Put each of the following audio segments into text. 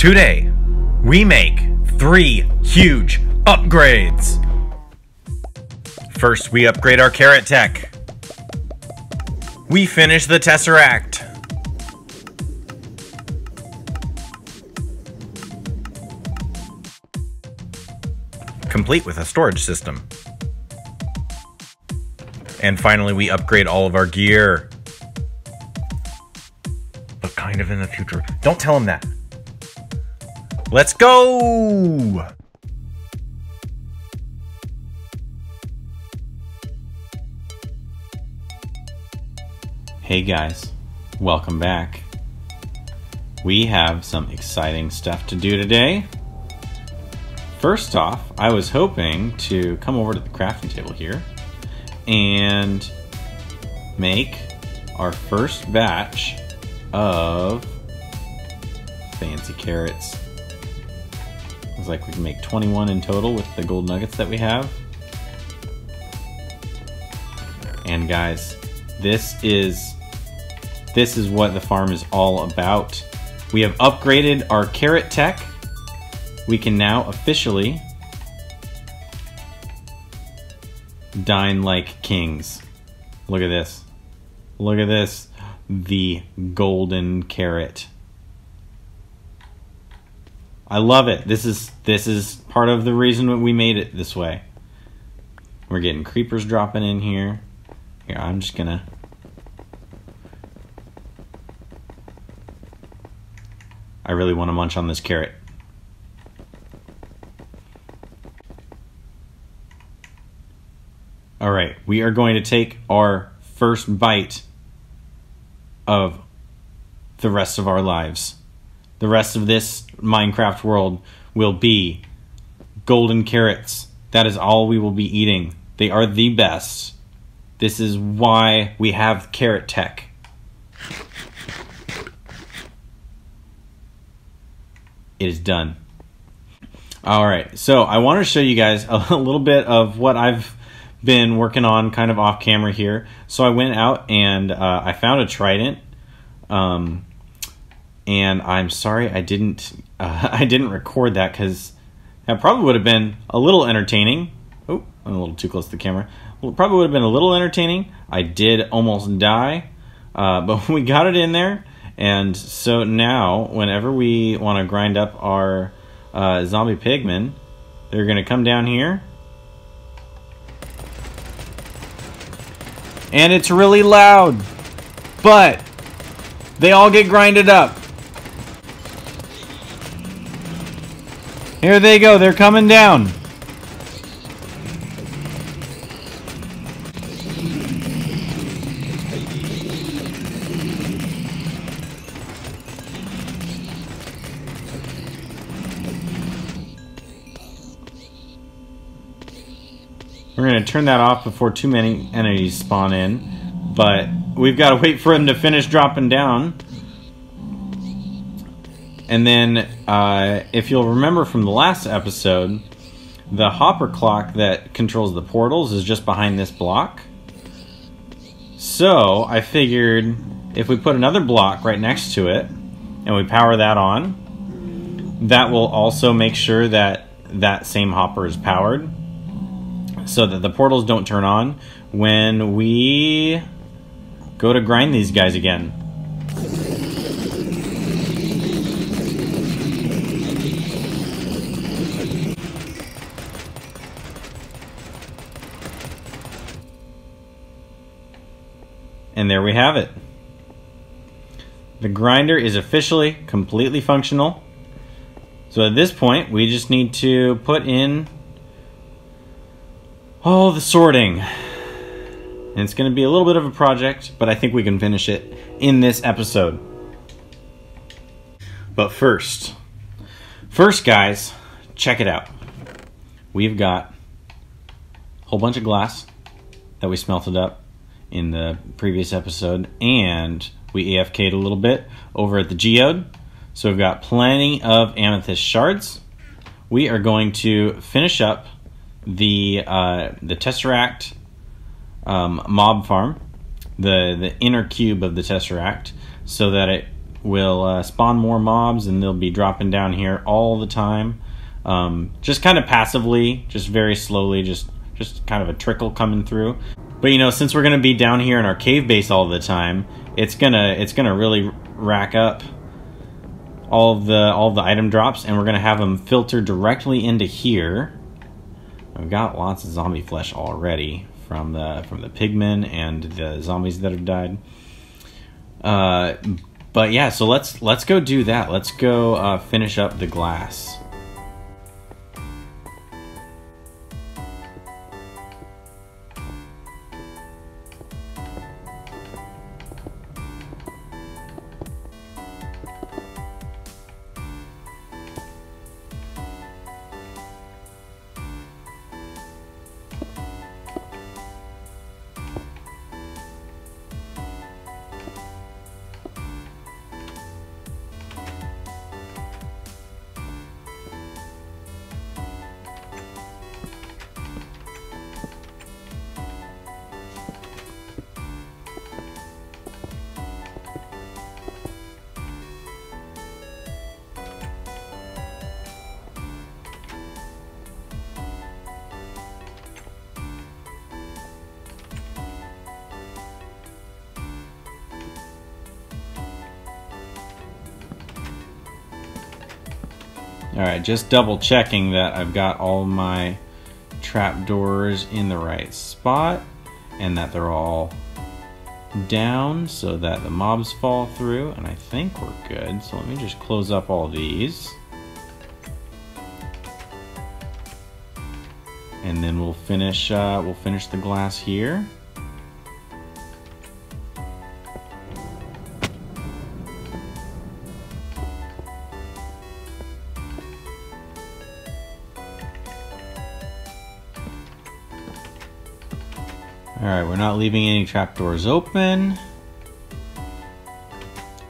Today, we make 3 huge upgrades. First, we upgrade our carrot tech. We finish the Tesseract. Complete with a storage system. And finally, we upgrade all of our gear. But kind of in the future. Don't tell him that. Let's go! Hey guys, welcome back. We have some exciting stuff to do today. First off, I was hoping to come over to the crafting table here and make our first batch of fancy carrots. Looks like we can make 21 in total with the gold nuggets that we have. And guys, this is what the farm is all about. We have upgraded our carrot tech. We can now officially dine like kings. Look at this. Look at this. The golden carrot. I love it. This is part of the reason that we made it this way. We're getting creepers dropping in here. Here, I'm just gonna... I really want to munch on this carrot. All right, we are going to take our first bite of the rest of our lives. The rest of this Minecraft world will be golden carrots. That is all we will be eating. They are the best. This is why we have carrot tech. It is done. All right, so I want to show you guys a little bit of what I've been working on kind of off camera here. So I went out and I found a trident, and I'm sorry I didn't record that because that probably would have been a little entertaining. Oh, I'm a little too close to the camera. Well, it probably would have been a little entertaining. I did almost die, but we got it in there, and so now whenever we want to grind up our zombie pigmen, they're gonna come down here. And it's really loud, but they all get grinded up. Here they go, they're coming down. We're going to turn that off before too many enemies spawn in, but we've got to wait for them to finish dropping down. And then, if you'll remember from the last episode, the hopper clock that controls the portals is just behind this block. So I figured if we put another block right next to it and we power that on, that will also make sure that that same hopper is powered, so that the portals don't turn on when we go to grind these guys again. And there we have it. The grinder is officially completely functional. So at this point, we just need to put in all the sorting. And it's going to be a little bit of a project, but I think we can finish it in this episode. But first guys, check it out. We've got a whole bunch of glass that we smelted up in the previous episode, and we AFK'd a little bit over at the geode. So we've got plenty of amethyst shards. We are going to finish up the Tesseract mob farm, the inner cube of the Tesseract, so that it will spawn more mobs, and they'll be dropping down here all the time. Just kind of passively, just very slowly, just kind of a trickle coming through. But you know, since we're gonna be down here in our cave base all the time, it's gonna really rack up all the item drops, and we're gonna have them filter directly into here. I've got lots of zombie flesh already from the pigmen and the zombies that have died. But yeah, so let's go do that. Let's go finish up the glass. Alright, just double checking that I've got all my trapdoors in the right spot and that they're all down so that the mobs fall through, and I think we're good. So let me just close up all these. And then we'll finish the glass here. Alright, we're not leaving any trapdoors open.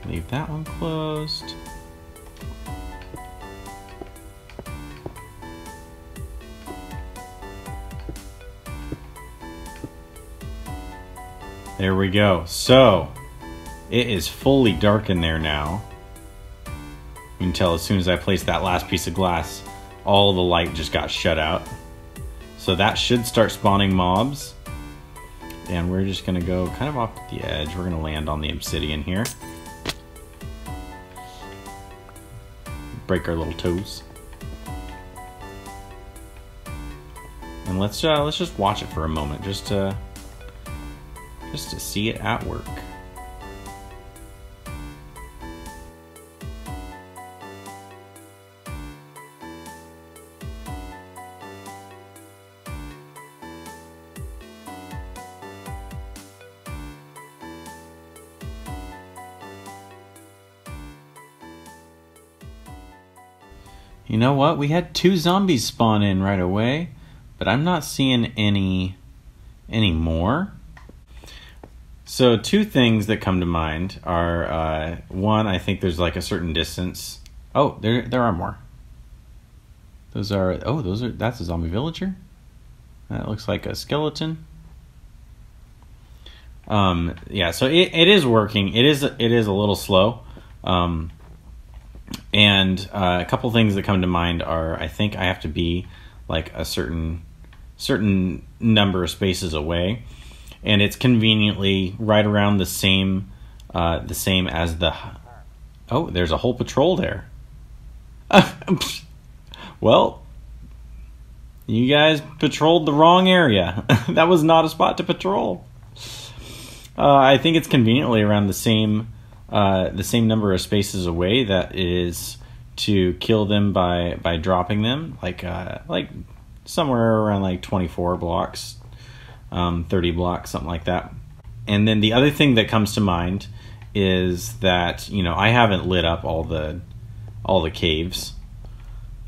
Leave that one closed. There we go. So, it is fully dark in there now. You can tell as soon as I placed that last piece of glass, all the light just got shut out. So that should start spawning mobs. And we're just gonna go kind of off the edge. We're gonna land on the obsidian here. Break our little toes. And let's just watch it for a moment, just to see it at work. You know what? We had 2 zombies spawn in right away, but I'm not seeing any more. So 2 things that come to mind are, one, I think there's like a certain distance. Oh, there are more. That's a zombie villager. That looks like a skeleton. Yeah, so it is working. It is a little slow. And a couple things that come to mind are, I think I have to be like a certain number of spaces away, and it's conveniently right around the same as the. Oh, there's a whole patrol there. Well, you guys patrolled the wrong area. That was not a spot to patrol. I think it's conveniently around the same number of spaces away that is to kill them by dropping them, like somewhere around like 24 blocks, 30 blocks, something like that. And then the other thing that comes to mind is that, you know, I haven't lit up all the caves.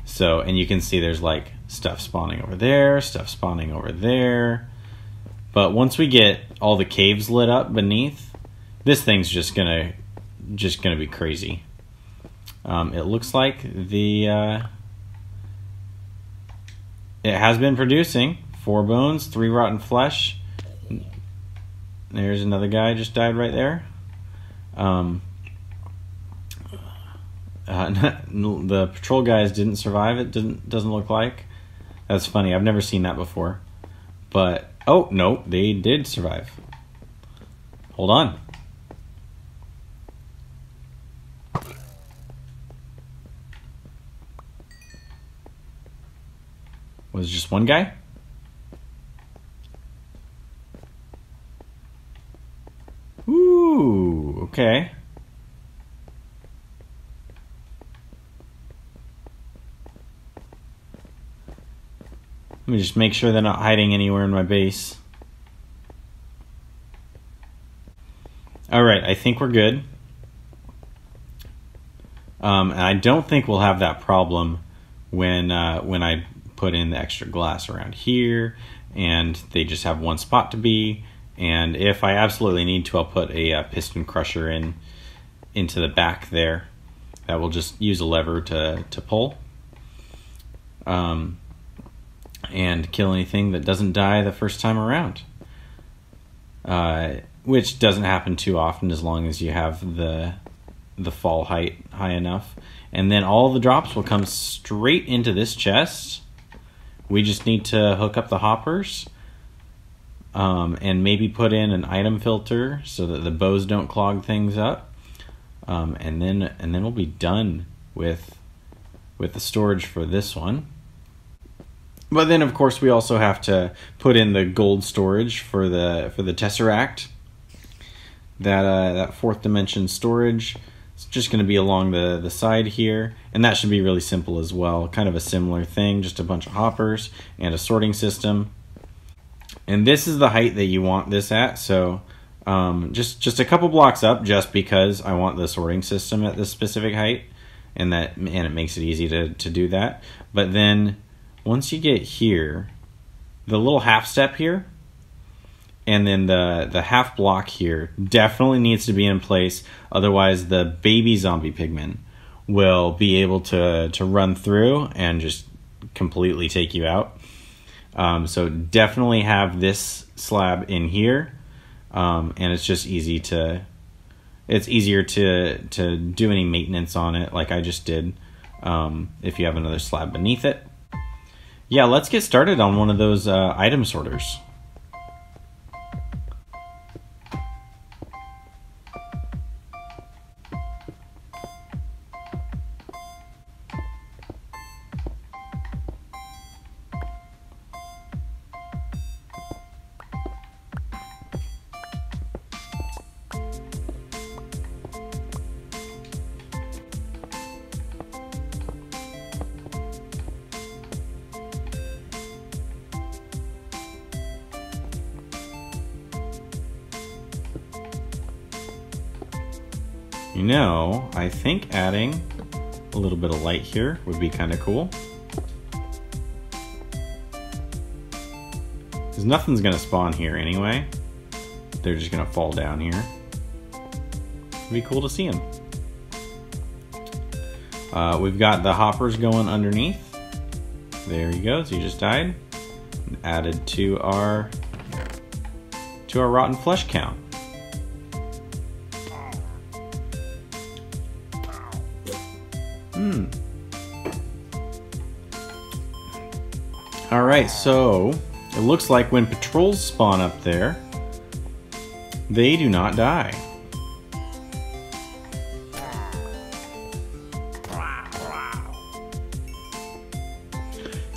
So, and you can see there's like stuff spawning over there, stuff spawning over there. But once we get all the caves lit up beneath, this thing's just gonna be crazy. It looks like it has been producing 4 bones, 3 rotten flesh. There's another guy just died right there. The patrol guys didn't survive. It doesn't look like. That's funny. I've never seen that before. But oh no, they did survive. Hold on. Was it just one guy? Ooh, okay. Let me just make sure they're not hiding anywhere in my base. Alright, I think we're good. And I don't think we'll have that problem when I put in the extra glass around here and they just have one spot to be. And if I absolutely need to, I'll put a piston crusher into the back there. That will just use a lever to pull. And kill anything that doesn't die the first time around. Which doesn't happen too often as long as you have the fall height high enough. And then all the drops will come straight into this chest. We just need to hook up the hoppers. And maybe put in an item filter so that the bows don't clog things up. And then we'll be done with the storage for this one. But then, of course, we also have to put in the gold storage for the Tesseract. That fourth dimension storage. It's just going to be along the side here, and that should be really simple as well. Kind of a similar thing, just a bunch of hoppers and a sorting system. And this is the height that you want this at. So just a couple blocks up, just because I want the sorting system at this specific height, and it makes it easy to do that. But then once you get here, the little half step here, and then the half block here definitely needs to be in place. Otherwise, the baby zombie pigmen will be able to run through and just completely take you out. So definitely have this slab in here, and it's just easier to do any maintenance on it like I just did if you have another slab beneath it. Yeah, let's get started on one of those item sorters. You know, I think adding a little bit of light here would be kind of cool. Because nothing's going to spawn here anyway. They're just going to fall down here. It'd be cool to see them. We've got the hoppers going underneath. There he goes, he just died. Added to our rotten flesh count. Alright, so it looks like when patrols spawn up there, they do not die.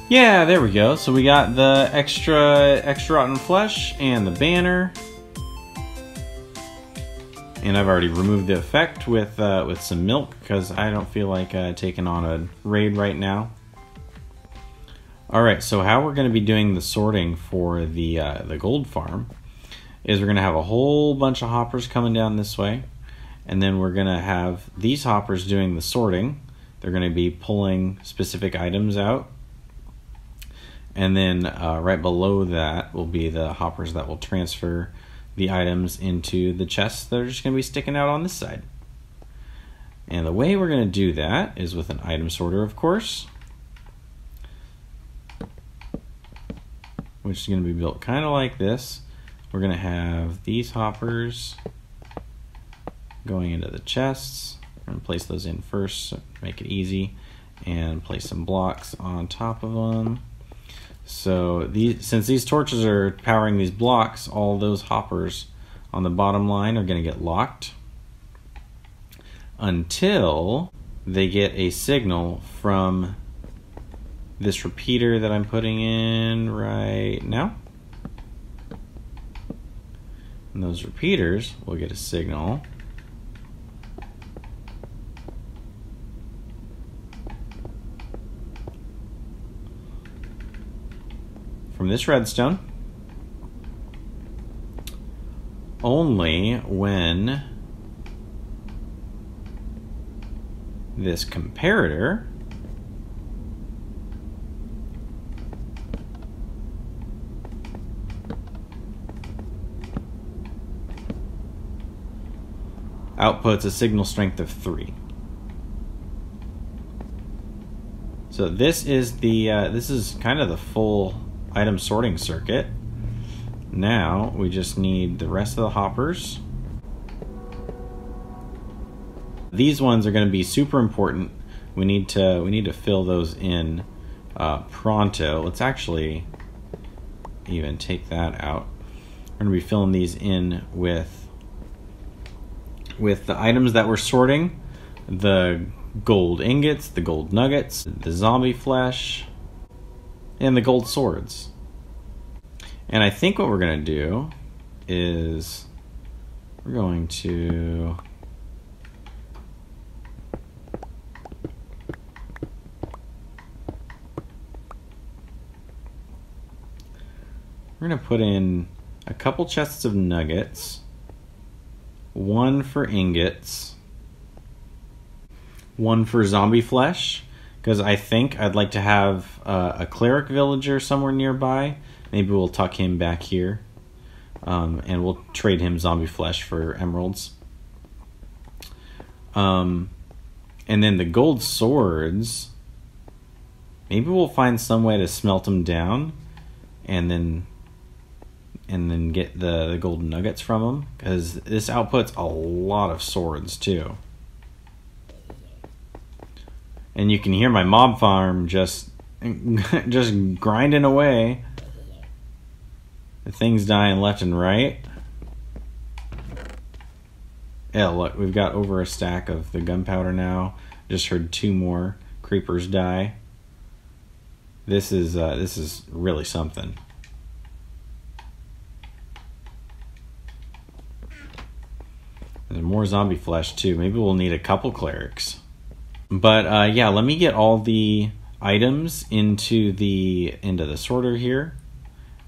Yeah, there we go. So we got the extra rotten flesh and the banner. And I've already removed the effect with some milk because I don't feel like taking on a raid right now. Alright, so how we're going to be doing the sorting for the gold farm is we're going to have a whole bunch of hoppers coming down this way, and then we're going to have these hoppers doing the sorting. They're going to be pulling specific items out, and then right below that will be the hoppers that will transfer the items into the chests that are just going to be sticking out on this side. And the way we're going to do that is with an item sorter, of course, which is going to be built kind of like this. We're going to have these hoppers going into the chests, We're going to place those in first, so make it easy, and place some blocks on top of them. So since these torches are powering these blocks, all those hoppers on the bottom line are going to get locked until they get a signal from this repeater that I'm putting in right now. And those repeaters will get a signal from this redstone only when this comparator outputs a signal strength of 3. So this is kind of the full item sorting circuit. Now we just need the rest of the hoppers. These ones are going to be super important. We need to fill those in pronto. Let's actually even take that out. We're going to be filling these in with the items that we're sorting, the gold ingots, the gold nuggets, the zombie flesh, and the gold swords. And I think what we're going to do is we're going to put in a couple chests of nuggets, one for ingots, one for zombie flesh, because I think I'd like to have a cleric villager somewhere nearby. Maybe we'll tuck him back here, and we'll trade him zombie flesh for emeralds. And then the gold swords, maybe we'll find some way to smelt them down, and then get the golden nuggets from them, because this outputs a lot of swords too. And you can hear my mob farm just grinding away. The thing's dying left and right. Yeah, look, we've got over a stack of the gunpowder now. Just heard 2 more creepers die. This is really something. There's more zombie flesh too. Maybe we'll need a couple clerics. But yeah, let me get all the items into the sorter here,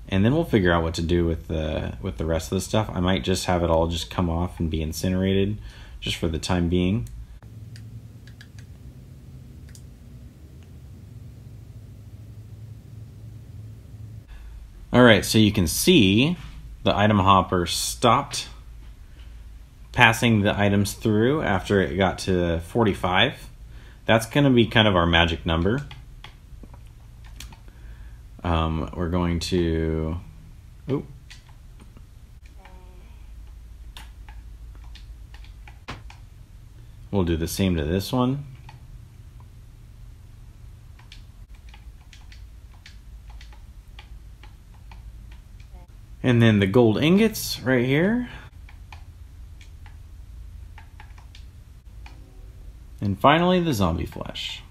and then we'll figure out what to do with the rest of the stuff. I might just have it all just come off and be incinerated just for the time being. All right, so you can see the item hopper stopped passing the items through after it got to 45. That's going to be kind of our magic number. We're going to... Oop. We'll do the same to this one. And then the gold ingots right here. And finally, the zombie flesh.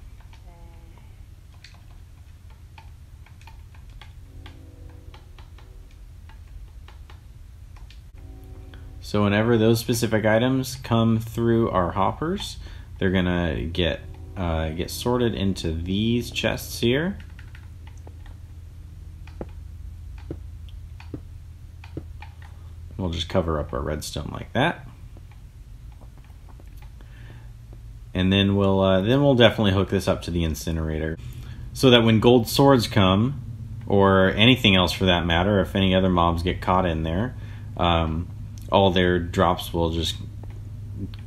So whenever those specific items come through our hoppers, they're gonna get sorted into these chests here. We'll just cover up our redstone like that. And then we'll definitely hook this up to the incinerator, so that when gold swords come, or anything else for that matter, if any other mobs get caught in there, all their drops will just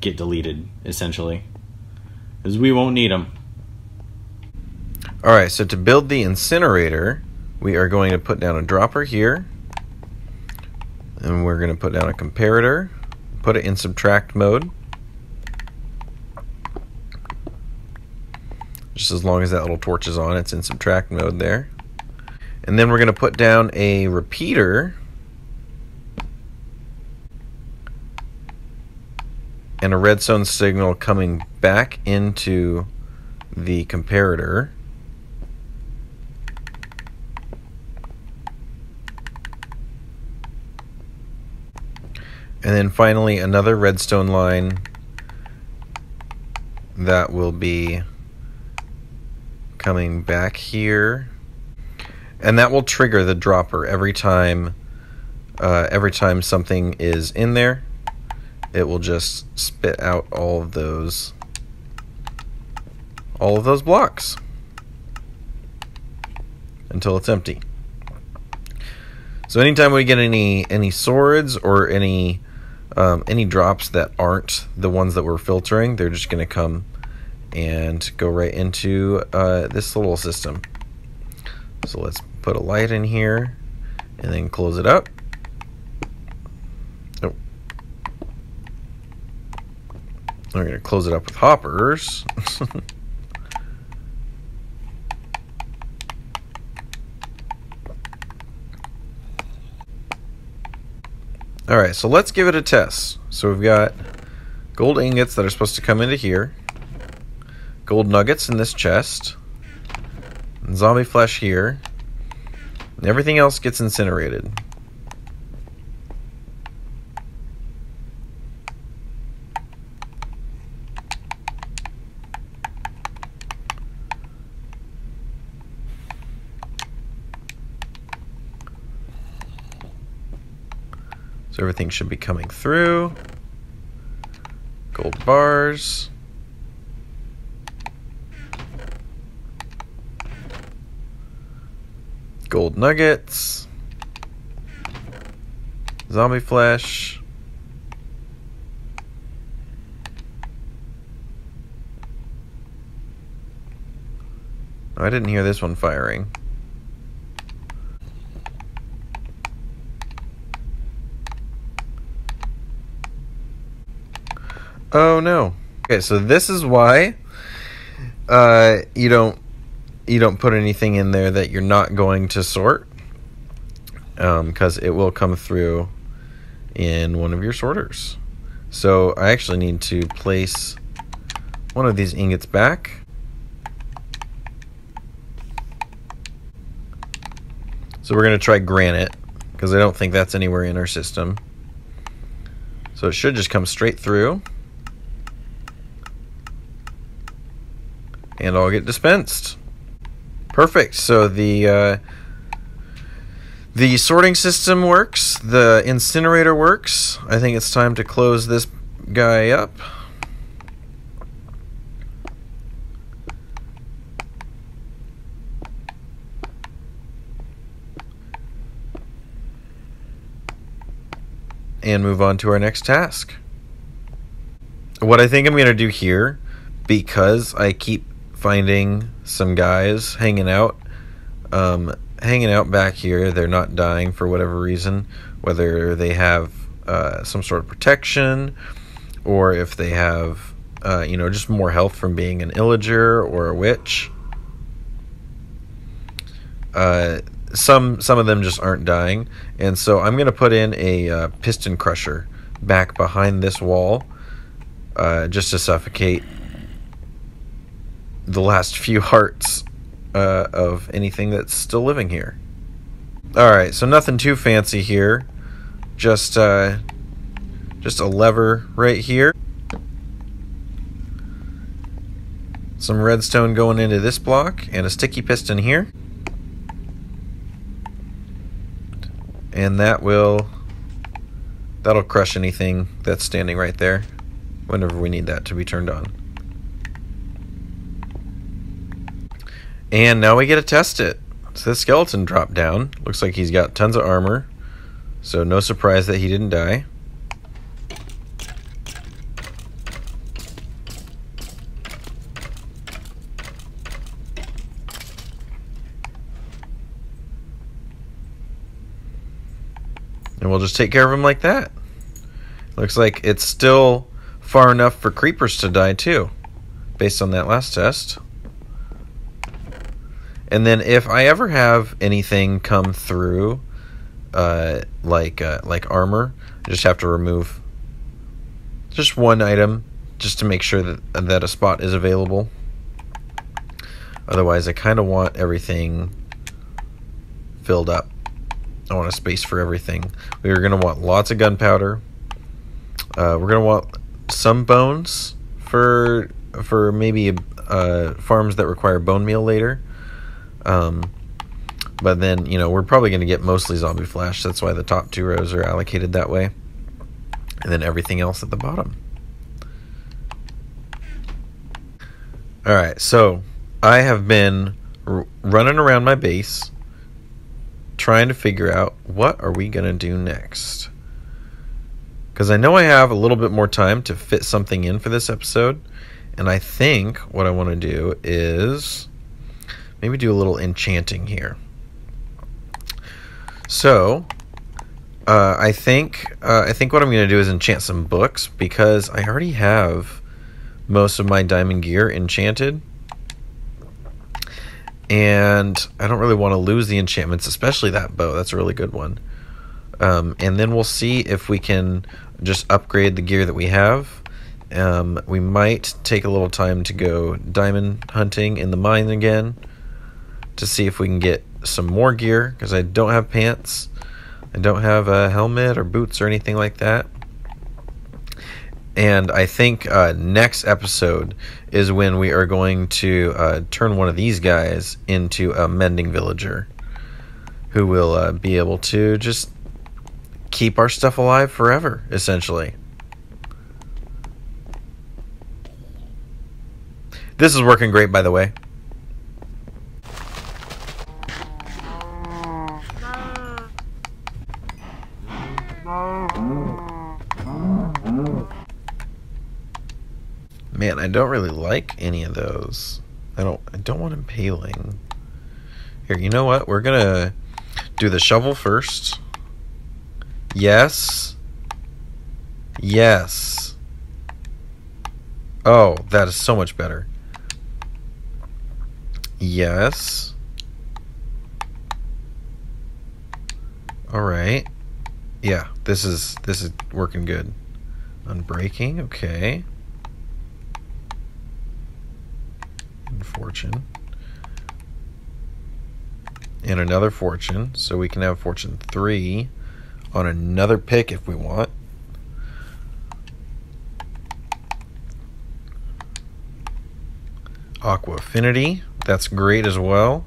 get deleted, essentially, because we won't need them. Alright, so to build the incinerator, we are going to put down a dropper here, and we're going to put down a comparator, put it in subtract mode. just as long as that little torch is on. It's in subtract mode there. And then we're going to put down a repeater and a redstone signal coming back into the comparator. And then finally another redstone line that will be coming back here, and that will trigger the dropper every time something is in there. It will just spit out all of those blocks until it's empty. So anytime we get any swords or any drops that aren't the ones that we're filtering, they're just going to come and go right into this little system. So let's put a light in here and then close it up. Oh. We're going to close it up with hoppers. Alright, so let's give it a test. So we've got gold ingots that are supposed to come into here, gold nuggets in this chest, and zombie flesh here, and everything else gets incinerated. So everything should be coming through. Gold bars. Gold nuggets. Zombie flesh. Oh, I didn't hear this one firing. Oh no. Okay, so this is why you don't put anything in there that you're not going to sort, because it will come through in one of your sorters. So I actually need to place one of these ingots back. So we're going to try granite, because I don't think that's anywhere in our system. So it should just come straight through. And all get dispensed. Perfect. So the sorting system works. The incinerator works. I think it's time to close this guy up. And move on to our next task. What I think I'm going to do here, because I keep finding some guys hanging out back here. They're not dying for whatever reason, whether they have some sort of protection, or if they have just more health from being an illager or a witch. Some of them just aren't dying, and so I'm going to put in a piston crusher back behind this wall, just to suffocate the last few hearts of anything that's still living here. Alright, so nothing too fancy here. Just a lever right here. Some redstone going into this block, and a sticky piston here. And that'll crush anything that's standing right there whenever we need that to be turned on. And now we get to test it. So this skeleton dropped down. Looks like he's got tons of armor. So no surprise that he didn't die. And we'll just take care of him like that. Looks like it's still far enough for creepers to die too, based on that last test. And then if I ever have anything come through, like armor, I just have to remove just one item just to make sure that a spot is available. Otherwise, I kind of want everything filled up. I want a space for everything. We are going to want lots of gunpowder. We're going to want some bones for maybe farms that require bone meal later. But then, you know, we're probably going to get mostly zombie flesh. That's why the top 2 rows are allocated that way. And then everything else at the bottom. Alright, so I have been running around my base trying to figure out what are we going to do next. Because I know I have a little bit more time to fit something in for this episode. And I think what I want to do is maybe do a little enchanting here. So I think what I'm going to do is enchant some books, because I already have most of my diamond gear enchanted. And I don't really want to lose the enchantments, especially that bow. That's a really good one. And then we'll see if we can just upgrade the gear that we have. We might take a little time to go diamond hunting in the mine again to see if we can get some more gear, because I don't have pants. I don't have a helmet or boots or anything like that. And I think next episode is when we are going to turn one of these guys into a mending villager who will be able to just keep our stuff alive forever, essentially. This is working great, by the way. Man, I don't really like any of those. I don't want impaling. Here, you know what? We're gonna do the shovel first. Yes. Yes. Oh, that is so much better. Yes. All right. Yeah, this is working good. Unbreaking, okay. And fortune. And another fortune, so we can have fortune 3 on another pick if we want. Aqua affinity, that's great as well.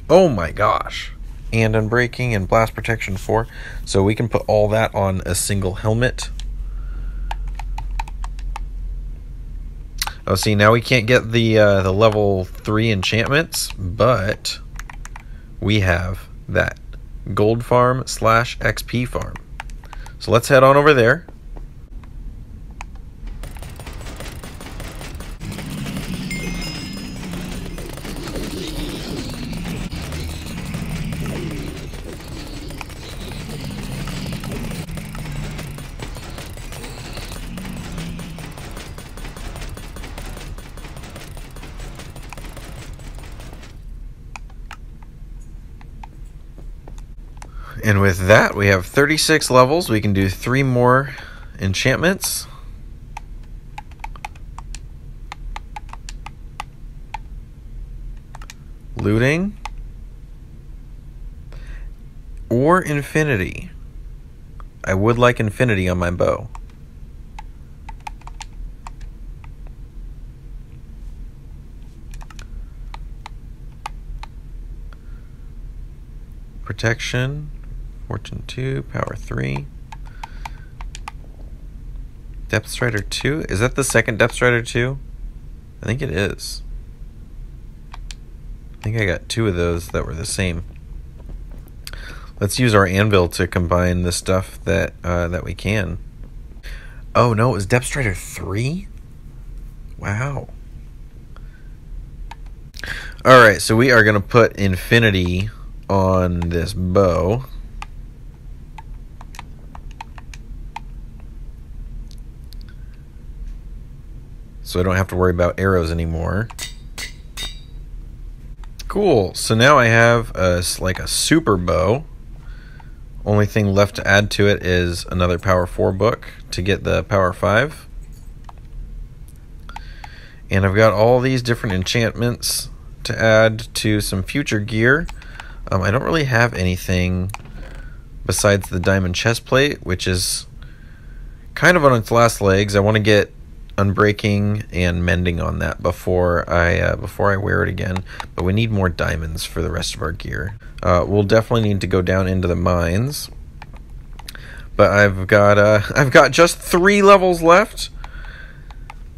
Oh my gosh. And unbreaking and blast protection 4, so we can put all that on a single helmet. Oh, see, now we can't get the level 3 enchantments, but we have that gold farm / XP farm. So let's head on over there. And with that, we have 36 levels. We can do 3 more enchantments. Looting. Or infinity. I would like infinity on my bow. Protection. Fortune 2, power 3. Depth Strider 2? Is that the second Depth Strider 2? I think it is. I think I got 2 of those that were the same. Let's use our anvil to combine the stuff that we can. Oh no, it was Depth Strider 3? Wow. Alright, so we are going to put infinity on this bow. So I don't have to worry about arrows anymore. Cool. So now I have like a super bow. Only thing left to add to it is another Power 4 book to get the Power 5. And I've got all these different enchantments to add to some future gear. I don't really have anything besides the diamond chest plate, which is kind of on its last legs. I want to get unbreaking and mending on that before I wear it again. But we need more diamonds for the rest of our gear. We'll definitely need to go down into the mines. But I've got just 3 levels left.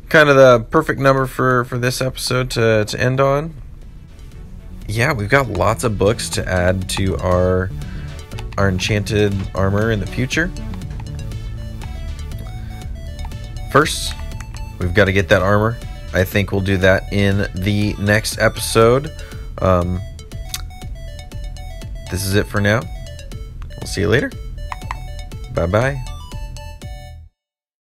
Kind of the perfect number for this episode to end on. Yeah, we've got lots of books to add to our enchanted armor in the future. First, we've got to get that armor. I think we'll do that in the next episode. This is it for now. We'll see you later. Bye-bye.